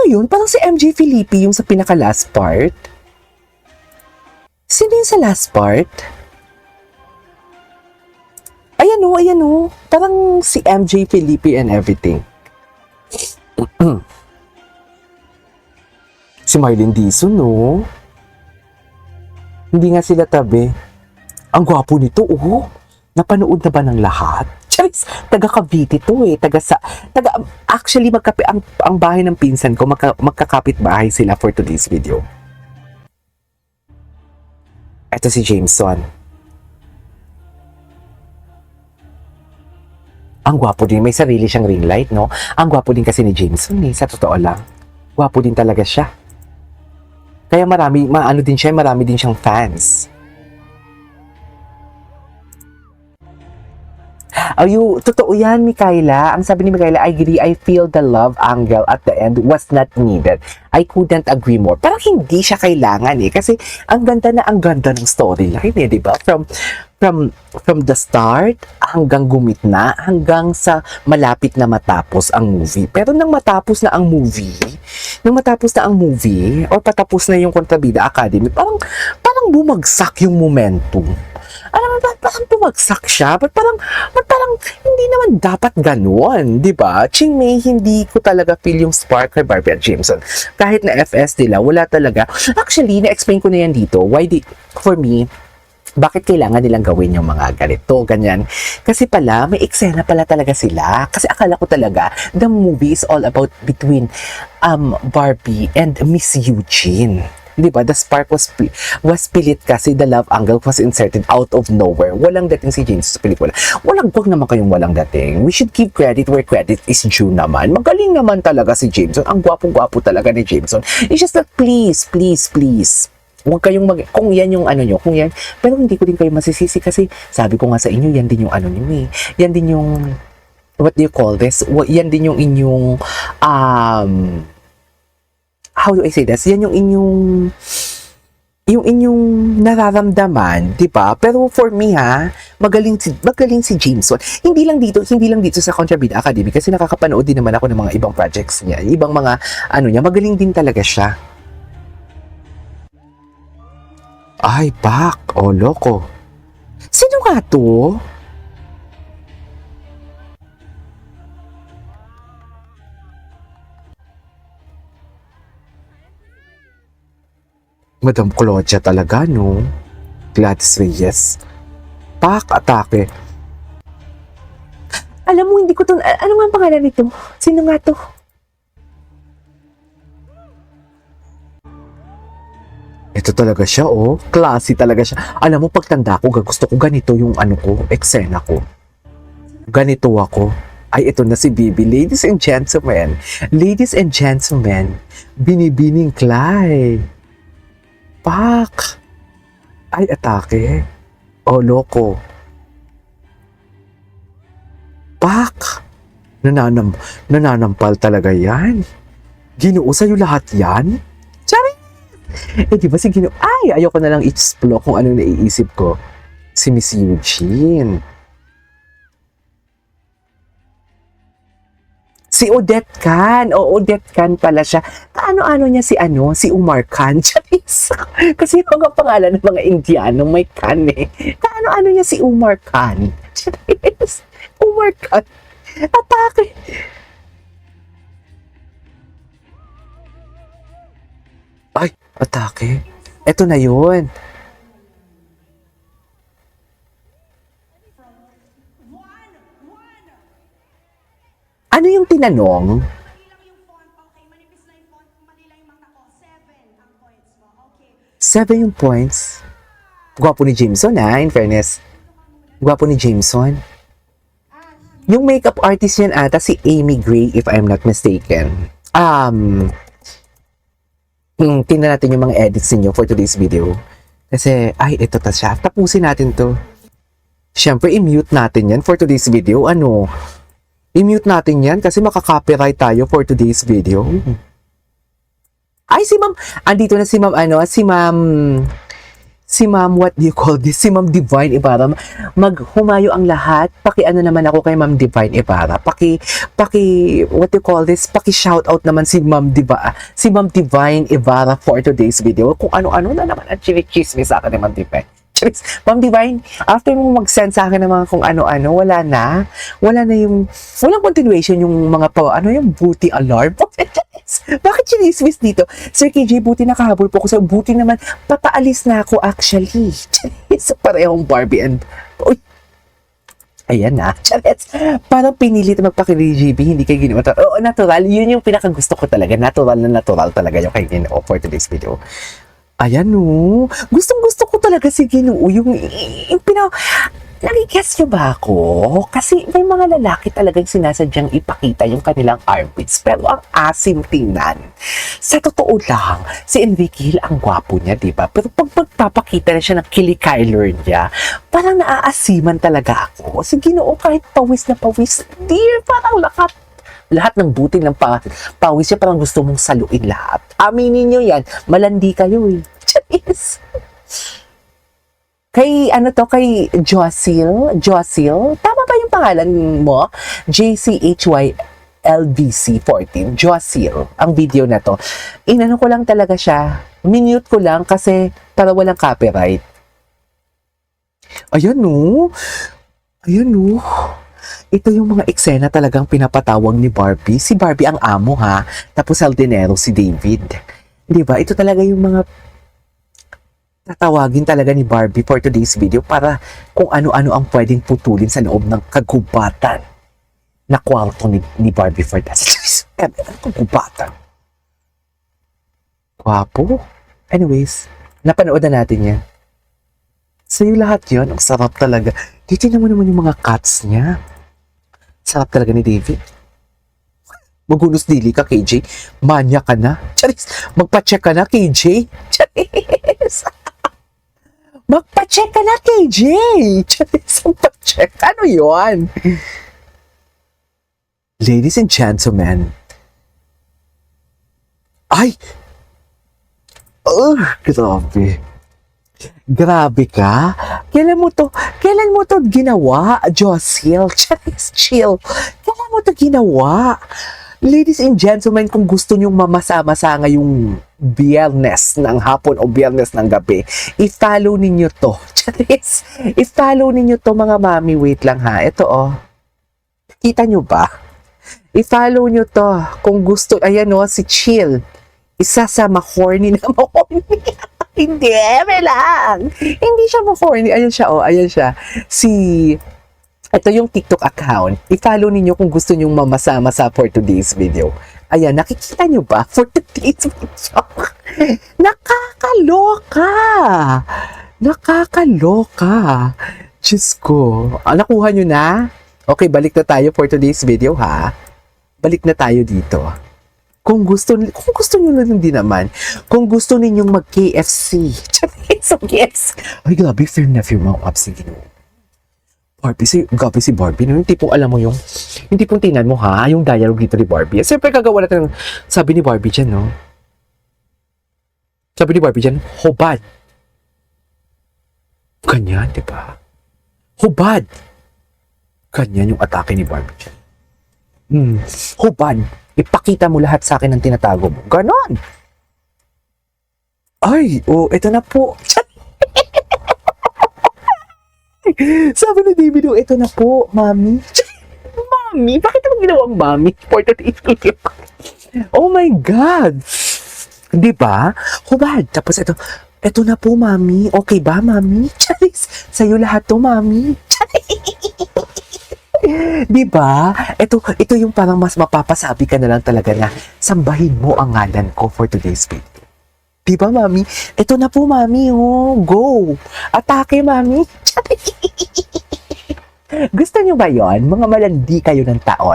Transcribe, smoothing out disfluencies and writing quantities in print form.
yun? Parang si MJ Felipe yung sa pinaka-last part. Sino yung sa last part? Ayan o. Parang si MJ Felipe and everything. Si Marlene Dizon, no? Hindi nga sila tabi. Ang gwapo nito, oh. Napanood na ba ng lahat? Charis, taga Cavite to eh. Actually, ang bahay ng pinsan ko, magkakapit bahay sila for today's video. Ito si Jameson. Ang gwapo din. May sarili siyang ring light, no? Ang gwapo din kasi ni Jameson eh. Sa totoo lang. Gwapo din talaga siya. Kaya marami din siyang fans. Totoo yan, Mikaela. Ang sabi ni Mikaela, I agree, I feel the love angle at the end was not needed. I couldn't agree more. Parang hindi siya kailangan eh. Kasi ang ganda ng storyline eh, di ba? From the start hanggang gumitna, hanggang sa malapit na matapos ang movie. Pero nang matapos na ang movie, or patapos na yung Kontrabida Academy, parang bumagsak yung momentum. Alam mo ba, parang bumagsak siya. But parang hindi naman dapat gano'n, di ba? Ching May, hindi ko talaga feel yung spark kay Barbie at Jameson. Kahit na FS nila, wala talaga. Actually, na-explain ko na yan dito. For me, bakit kailangan nilang gawin yung mga ganito, ganyan? Kasi pala, may eksena pala talaga sila. Kasi akala ko talaga, the movie is all about between Barbie and Miss Eugene. Di ba? The spark was pilit kasi the love angle was inserted out of nowhere. Walang dating si James sa pelikula. Wag naman kayong walang dating. We should give credit where credit is due naman. Magaling naman talaga si Jameson. Ang gwapong-gwapo talaga ni Jameson. It's just that please. Huwag kayong kung yan yung kung yan. Pero hindi ko din kayo masisisi kasi sabi ko nga sa inyo, yan din yung nyo eh. Yan din yung, what do you call this? Yan din yung inyong, how do I say this? Yan yung inyong nararamdaman, 'di ba? Pero for me magaling si Jameson. Hindi lang dito sa Kontrabida Academy kasi nakakapanood din naman ako ng mga ibang projects niya. Ibang mga niya, magaling din talaga siya. Ay, pak, loko. Sino nga to? Madam Claudia talaga, no? Gladys Reyes. Pak, atake. Alam mo, hindi ko to... Ano nga ang pangalan nito? Sino nga to? Ito talaga siya, oh. Classy talaga siya. Alam mo, pagtanda ko, gusto ko ganito yung eksena ko. Ganito ako. Ay, ito na si Bibi. Ladies and gentlemen, Binibining Clay. Pak! Ay, atake. Loko. Pak! Nananampal talaga yan. Ginoo sa'yo lahat yan? Charing! Di ba si Ginoo? Ay, ayoko na lang i-explore kung ano naiisip ko. Si Miss Eugene. Si Odette Can. Odette Can pala siya. Kaano-ano niya si Umar Khan. Charis. Kasi yung mga pangalan ng mga Indiano may Khan eh. Kaano-ano niya si Umar Khan. Charis. Umar Khan. Atake. Ay, atake. Eto na yun. Ano yung tinanong? 7 yung points. Gwapo ni Jameson in fairness. Gwapo ni Jameson. Yung makeup artist yan ata si Amy Gray if I'm not mistaken. Tingnan natin yung mga edits niyo for today's video. Kasi, ito ta siya. Tapusin natin to. Siyempre, i-mute natin yan for today's video. I-mute natin yan kasi makaka-copyright tayo for today's video. Ay, si Ma'am, andito na si Ma'am, si Ma'am, what do you call this? Si Ma'am Divine Ibarra. Maghumayo ang lahat. Paki-ano naman ako kay Ma'am Divine Ibarra. What do you call this? Paki-shout out naman si Ma'am Divine Ibarra for today's video. Kung ano-ano na naman ang chinichismis sa akin ni Ma'am Divine. Ma'am Divine, after mo mag-send sa akin ng mga kung ano-ano, wala na walang continuation yung mga yung booty alarm. Bakit chinismis dito? Sir KJ, buti nakahabol po ako sa buti naman, papaalis na ako actually. So, parehong Barbie and, uy, ayan na, charets. Parang pinilit magpaki-JB, hindi kayo ginawa. Oo, natural, yun yung pinakagusto ko talaga. Natural talaga yung kayo ginawa for today's video. Ayan no, gustong-gusto ko talaga si Ginoo, yung nagigets nyo ba ako? Kasi may mga lalaki talagang sinasadyang ipakita yung kanilang armpits, pero ang asim tingnan. Sa totoo lang, si Enrique Hill ang gwapo niya, diba? Pero pag magpapakita na siya ng kili-kyler niya, parang naaasiman talaga ako. Si Ginoo kahit pawis na pawis, dear, parang lahat ng buti ng pawis niya, parang gusto mong saluin lahat. Aminin nyo yan, malandi kayo eh. Charis. Kay Jocelyn, tama ba yung pangalan mo? JCHYLBC14, Jocelyn, ang video na to. Inano ko lang talaga siya, minute ko lang kasi para walang copyright. Ayan no. Ito yung mga eksena talagang pinapatawag ni Barbie. Si Barbie ang amo ha. Tapos Aldinero si David. Diba? Ito talaga yung mga tatawagin talaga ni Barbie for today's video para kung ano-ano ang pwedeng putulin sa loob ng kagubatan na kwarto ni Barbie for that. Kagubatan. Gwapo. Anyways, napanood na natin yan. Sa'yo lahat yun. Ang sarap talaga. Dito naman yung mga cuts niya. Sarap talaga ni David. Magunos dili ka, KJ. Manya ka na. Charis. Magpa-check ka na, KJ. Charis. Magpa-check ka na, KJ. Charis. Magpa-check. Ano yun? Ladies and gentlemen. Ay! Grabe. Grabe ka? Kailan mo to ginawa, Jocelyn? Chill. Kailan mo to ginawa? Ladies and gentlemen, kung gusto nyong mamasa-masa ngayong Biyernes ng hapon o Biyernes ng gabi, i-follow ninyo to. Charis, i-follow ninyo to mga mami. Wait lang ha. Ito Kita nyo ba? I-follow nyo to. Kung gusto, ayan si Chill. Isa sa ma-horny na ma-horny. Hindi, may lang. Hindi siya ma-horny. Ayan siya. Ito yung TikTok account. I-follow ninyo kung gusto nyong mamasa-masa for today's video. Ayan, nakikita nyo ba? For today's video. Nakakaloka. Diyos ko. Nakuha nyo na? Okay, balik na tayo for today's video, ha? Balik na tayo dito. Kung gusto nyo lang din naman, kung gusto ninyong mag-KFC, so KFC, ay grabe, fair na fair mga kapsi, Barbie, si Barbie, yung tipong alam mo yung tipong tingnan mo ha, yung dialogue dito ni Barbie. Siyempre kagawa natin, sabi ni Barbie dyan, no? Sabi ni Barbie dyan, hubad. Ganyan, di ba? Hubad. Ganyan yung atake ni Barbie dyan. Hubad. Ipakita mo lahat sa akin ang tinatago mo. Ganon. Ay, ito na po. Sabi ni David, ito na po, mami. Mami? Bakit mo ginawang mami for today's video? Oh my God. Diba? Hubad. Tapos ito na po, mami. Okay ba, mami? Charis. Sa'yo lahat to, mami. Charis. Diba? Ito yung parang mas mapapasabi ka na lang talaga na sambahin mo ang ngalan ko for today's video. Diba, mami? Ito na po, mami. Go! Atake, mami. Gusto nyo ba yon? Mga malandi kayo ng taon.